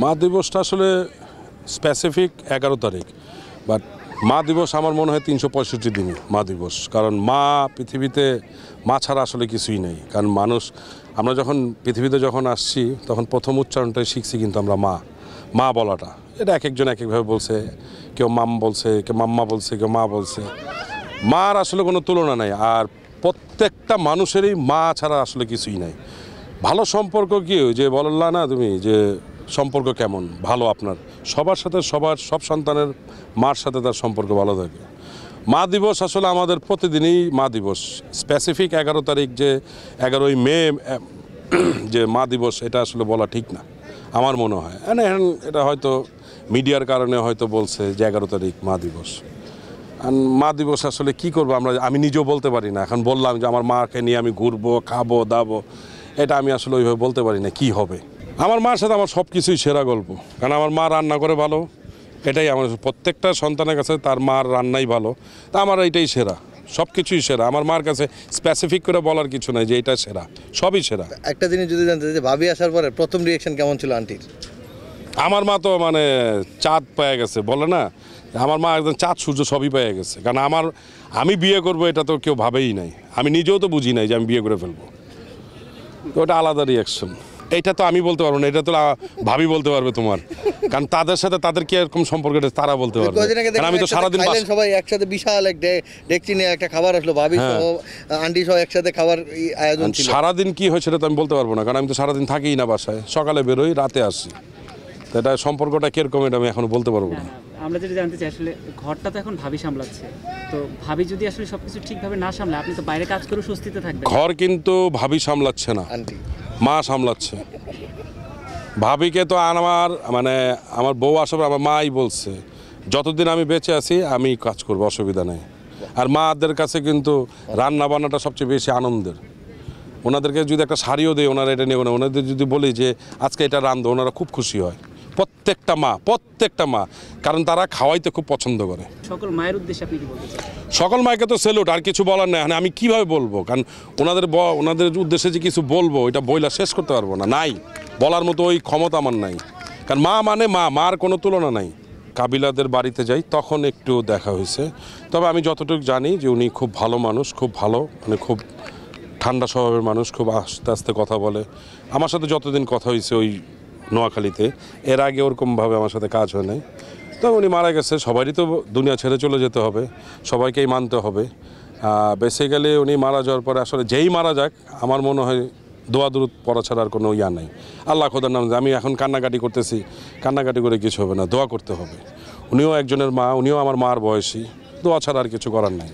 মা দিবসটা আসলে স্পেসিফিক 11 তারিখ, বাট মা দিবস আমার মনে হয় 365 দিনই মা দিবস। কারণ মা পৃথিবীতে মা ছাড়া আসলে কিছুই নেই। কারণ মানুষ আমরা যখন পৃথিবীতে যখন আসছি তখন প্রথম উচ্চারণটাই শিখছি কিন্তু আমরা মা মা বলাটা। এটা এক একজন এক একভাবে বলছে, কেউ মাম বলছে, কেউ মাম্মা বলছে, কেউ মা বলছে। মার আসলে কোনো তুলনা নাই। আর প্রত্যেকটা মানুষেরই মা ছাড়া আসলে কিছুই নাই। ভালো সম্পর্ক কি যে বললা না তুমি যে সম্পর্ক কেমন ভালো আপনার সবার সাথে সব সন্তানের মার সাথে তার সম্পর্ক ভালো থাকে। মা দিবস আসলে আমাদের প্রতিদিনই মা দিবস। স্পেসিফিক 11 তারিখ যে 11ই মে যে মা দিবস এটা আসলে বলা ঠিক না আমার মনে হয়। এটা হয়তো মিডিয়ার কারণে হয়তো বলছে যে 11 তারিখ মা দিবস। আর মা দিবস আসলে কী করবো আমি নিজেও বলতে পারি না। এখন বললাম যে আমার মাকে নিয়ে আমি ঘুরবো খাবো দাবো, এটা আমি আসলে ওইভাবে বলতে পারি না কী হবে। আমার মার সাথে আমার সব কিছুই সেরা গল্প, কারণ আমার মা রান্না করে ভালো, এটাই আমার প্রত্যেকটা সন্তানের কাছে তার মার রান্নাই ভালো। তা আমার এইটাই সেরা, সব কিছুই সেরা। আমার মার কাছে স্পেসিফিক করে বলার কিছু নাই যে এটা সেরা, সবই সেরা। একটা জিনিস যদি জানতে চাই যে ভাবি আসার পরে প্রথম রিয়েকশন কেমন ছিল আন্টির? আমার মা তো মানে চাঁদ পেয়ে গেছে বলে না, আমার মা একদম চাঁদ সূর্য সবই পেয়ে গেছে। কারণ আমি বিয়ে করব এটা তো কেউ ভাবেই নাই, আমি নিজেও তো বুঝি নাই যে আমি বিয়ে করে ফেলবো। তো ওটা আলাদা রিয়াকশন, এটা তো আমি বলতে পারবো না, এটা তো ভাবি বলতে পারবে তোমার। কারণ তাদের সাথে তাদের কি এরকম সম্পর্ক তারা বলতে পারবে। কারণ আমি তো সারাদিন সবাই একসাথে বিশাল এক ডেকচি নিয়ে একটা খাবার আসলো, ভাবি সহ আন্টি সহ একসাথে খাবার আয়োজন ছিল। সারাদিন কি হয় সেটা তো আমি বলতে পারবো না, কারণ আমি তো সারাদিন থাকিই না বাসায়, সকালে বেরোই রাতে আসি। তো এটা সম্পর্কটা কিরকম এটা আমি এখনো বলতে পারবো না। আমরা যেটা জানতে চাই আসলে ঘরটা তো এখন ভাবি সামলাচ্ছে, তো ভাবি যদি আসলে সবকিছু ঠিকভাবে না সামলায় আপনি তো বাইরে কাজ করে স্বস্তিতে থাকবেন। ঘর কিন্তু ভাবি সামলাচ্ছে না, আন্টি মা সামলাচ্ছে। ভাবিকে তো আমার বউ আসার আমার মাই বলছে যতদিন আমি বেঁচে আছি আমি কাজ করবো, অসুবিধা নেই। আর মাদের কাছে কিন্তু রান্না বান্নাটা সবচেয়ে বেশি আনন্দের। ওনাদেরকে যদি একটা শাড়িও দেয় ওনারা এটা নিয়ে ওনাদের যদি বলি যে আজকে এটা রান্ধো, ওনারা খুব খুশি হয়। প্রত্যেকটা মা, কারণ তারা খাওয়াইতে খুব পছন্দ করে। সকল মায়ের উদ্দেশ্যে আপনি কি বলতে চান? সকল মাকে তো সেলুট, আর কিছু বলার নেই। আমি কিভাবে বলবো, কারণ ওনাদের উদ্দেশ্যে যে কিছু বলবো এটা বইলা শেষ করতে পারবো না, নাই বলার মতো ওই ক্ষমতা আমার নাই। কারণ মা মানে মার কোনো তুলনা নাই। কাবিলাদের বাড়িতে যাই তখন একটু দেখা হয়েছে, তবে আমি যতটুকু জানি যে উনি খুব ভালো মানুষ, খুব ভালো খুব ঠান্ডা স্বভাবের মানুষ, খুব আস্তে আস্তে কথা বলে। আমার সাথে যতদিন কথা হয়েছে ওই নোয়াখালীতে, এর আগে ওরকমভাবে আমার সাথে কাজ হয় নাই। তো উনি মারা গেছে, সবারই তো দুনিয়া ছেড়ে চলে যেতে হবে, সবাইকেই মানতে হবে। বেসিক্যালি উনি মারা যাওয়ার পরে আসলে যেই মারা যাক আমার মনে হয় দোয়া দুরুদ পড়া ছাড়া আর কোনো ইয়া নাই। আল্লাহ খোদার নাম, আমি এখন কান্নাকাটি করতেছি, কান্নাকাটি করে কিছু হবে না, দোয়া করতে হবে। উনিও একজনের মা, উনিও আমার মার বয়সী, দোয়া ছাড়া আর কিছু করার নাই।